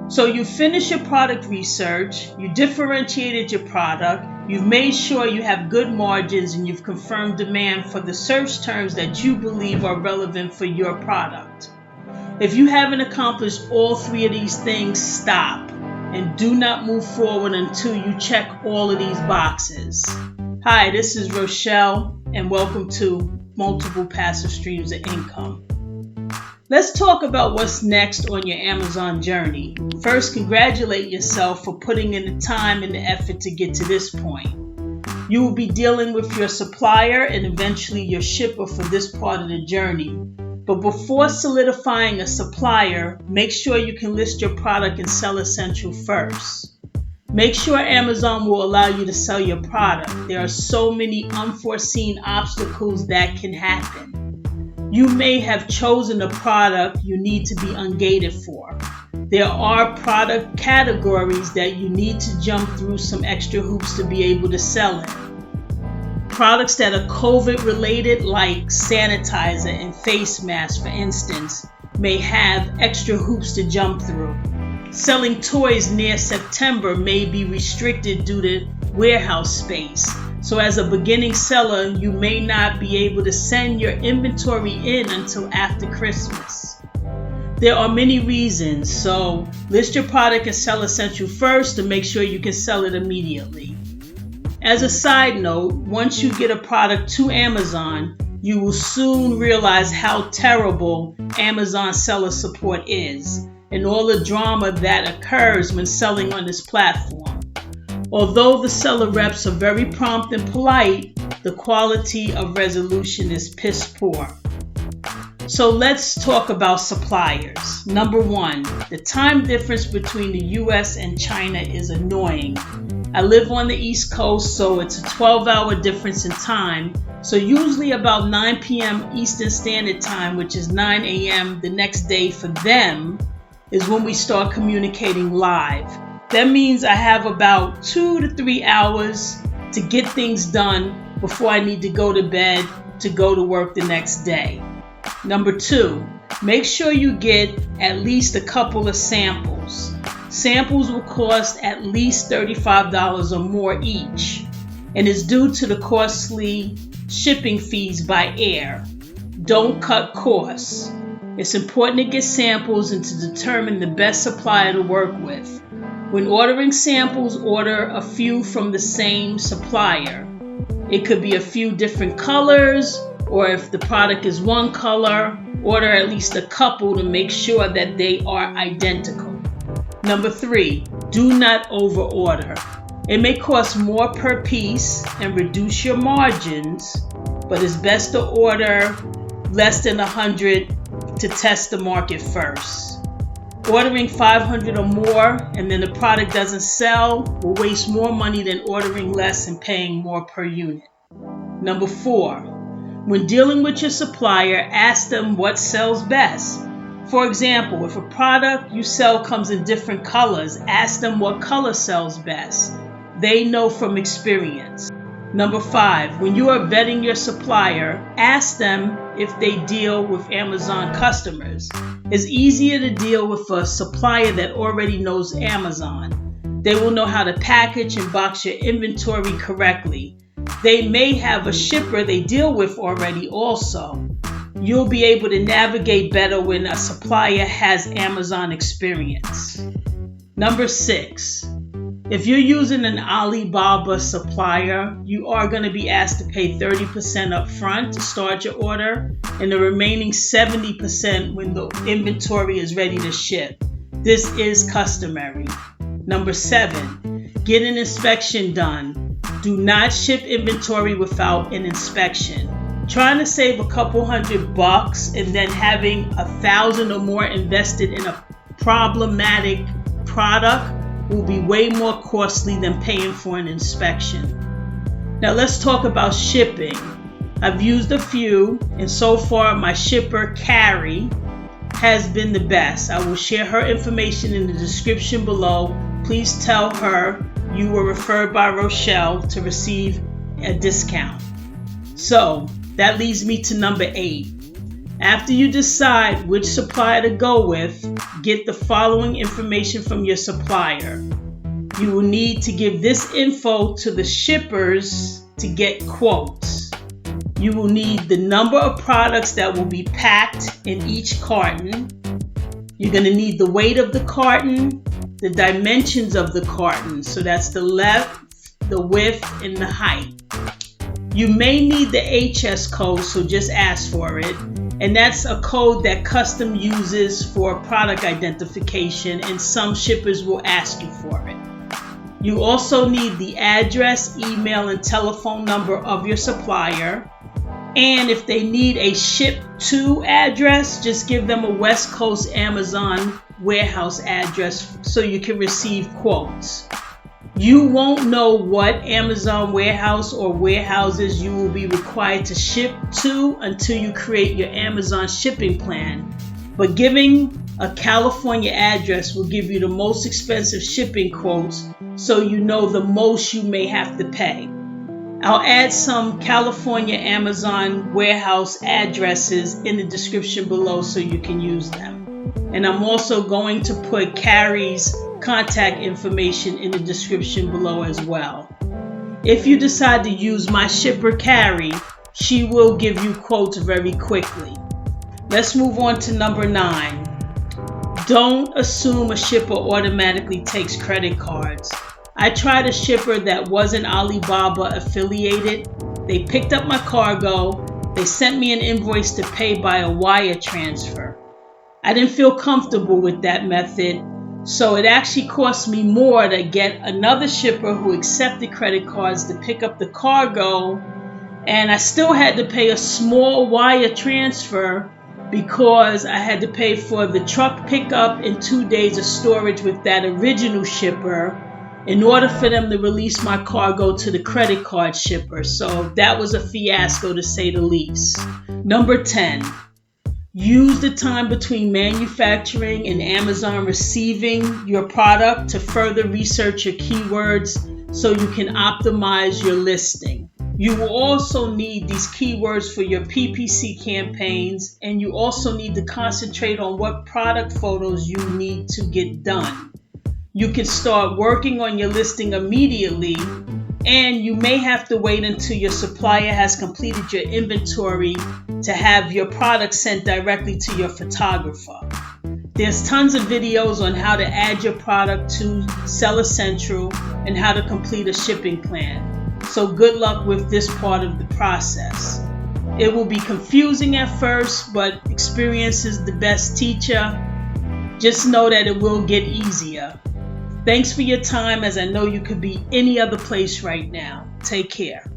So you finish your product research, you differentiated your product, you've made sure you have good margins, and you've confirmed demand for the search terms that you believe are relevant for your product. If you haven't accomplished all three of these things, stop and do not move forward until you check all of these boxes. Hi, this is Rochelle, and welcome to Multiple Passive Streams of Income. Let's talk about what's next on your Amazon journey. First, congratulate yourself for putting in the time and the effort to get to this point. You will be dealing with your supplier and eventually your shipper for this part of the journey. But before solidifying a supplier, make sure you can list your product in Seller Central first. Make sure Amazon will allow you to sell your product. There are so many unforeseen obstacles that can happen. You may have chosen a product you need to be ungated for. There are product categories that you need to jump through some extra hoops to be able to sell it. Products that are COVID related, like sanitizer and face masks, for instance, may have extra hoops to jump through. Selling toys near September may be restricted due to warehouse space. So as a beginning seller, you may not be able to send your inventory in until after Christmas. There are many reasons, so list your product in Seller Central first to make sure you can sell it immediately. As a side note, once you get a product to Amazon, you will soon realize how terrible Amazon seller support is and all the drama that occurs when selling on this platform. Although the seller reps are very prompt and polite, the quality of resolution is piss poor. So let's talk about suppliers. Number one, the time difference between the US and China is annoying. I live on the East Coast, so it's a 12-hour difference in time. So usually about 9 p.m. Eastern Standard Time, which is 9 a.m. the next day for them, is when we start communicating live. That means I have about 2 to 3 hours to get things done before I need to go to bed to go to work the next day. Number two, make sure you get at least a couple of samples. Samples will cost at least $35 or more each, and is due to the costly shipping fees by air. Don't cut costs. It's important to get samples and to determine the best supplier to work with. When ordering samples, order a few from the same supplier. It could be a few different colors, or if the product is one color, order at least a couple to make sure that they are identical. Number three, do not overorder. It may cost more per piece and reduce your margins, but it's best to order less than 100 to test the market first. Ordering 500 or more and then the product doesn't sell will waste more money than ordering less and paying more per unit. Number four, when dealing with your supplier, ask them what sells best. For example, if a product you sell comes in different colors, ask them what color sells best. They know from experience. Number five, when you are vetting your supplier, ask them if they deal with Amazon customers. It's easier to deal with a supplier that already knows Amazon. They will know how to package and box your inventory correctly. They may have a shipper they deal with already also. You'll be able to navigate better when a supplier has Amazon experience. Number six, if you're using an Alibaba supplier, you are going to be asked to pay 30% up front to start your order and the remaining 70% when the inventory is ready to ship. This is customary. Number seven, get an inspection done. Do not ship inventory without an inspection. Trying to save a couple $100 and then having 1,000 or more invested in a problematic product will be way more costly than paying for an inspection. Now let's talk about shipping. I've used a few, and so far my shipper, Carrie, has been the best. I will share her information in the description below. Please tell her you were referred by Rochelle to receive a discount. So that leads me to number 8. After you decide which supplier to go with, get the following information from your supplier. You will need to give this info to the shippers to get quotes. You will need the number of products that will be packed in each carton. You're going to need the weight of the carton, the dimensions of the carton, so that's the length, the width, and the height. You may need the HS code, so just ask for it. And that's a code that Custom uses for product identification, and some shippers will ask you for it. You also need the address, email, and telephone number of your supplier. And if they need a ship to address, just give them a West Coast Amazon warehouse address so you can receive quotes. You won't know what Amazon warehouse or warehouses you will be required to ship to until you create your Amazon shipping plan. But giving a California address will give you the most expensive shipping quotes, so you know the most you may have to pay. I'll add some California Amazon warehouse addresses in the description below so you can use them. And I'm also going to put Carrie's contact information in the description below as well. If you decide to use my shipper Carrie, she will give you quotes very quickly. Let's move on to number 9. Don't assume a shipper automatically takes credit cards. I tried a shipper that wasn't Alibaba affiliated. They picked up my cargo. They sent me an invoice to pay by a wire transfer. I didn't feel comfortable with that method, so it actually cost me more to get another shipper who accepted credit cards to pick up the cargo, and I still had to pay a small wire transfer because I had to pay for the truck pickup and 2 days of storage with that original shipper in order for them to release my cargo to the credit card shipper. So that was a fiasco, to say the least. Number 10, use the time between manufacturing and Amazon receiving your product to further research your keywords so you can optimize your listing. You will also need these keywords for your PPC campaigns, and you also need to concentrate on what product photos you need to get done. You can start working on your listing immediately, and you may have to wait until your supplier has completed your inventory to have your product sent directly to your photographer. There's tons of videos on how to add your product to Seller Central and how to complete a shipping plan. So good luck with this part of the process. It will be confusing at first, but experience is the best teacher. Just know that it will get easier. Thanks for your time, as I know you could be any other place right now. Take care.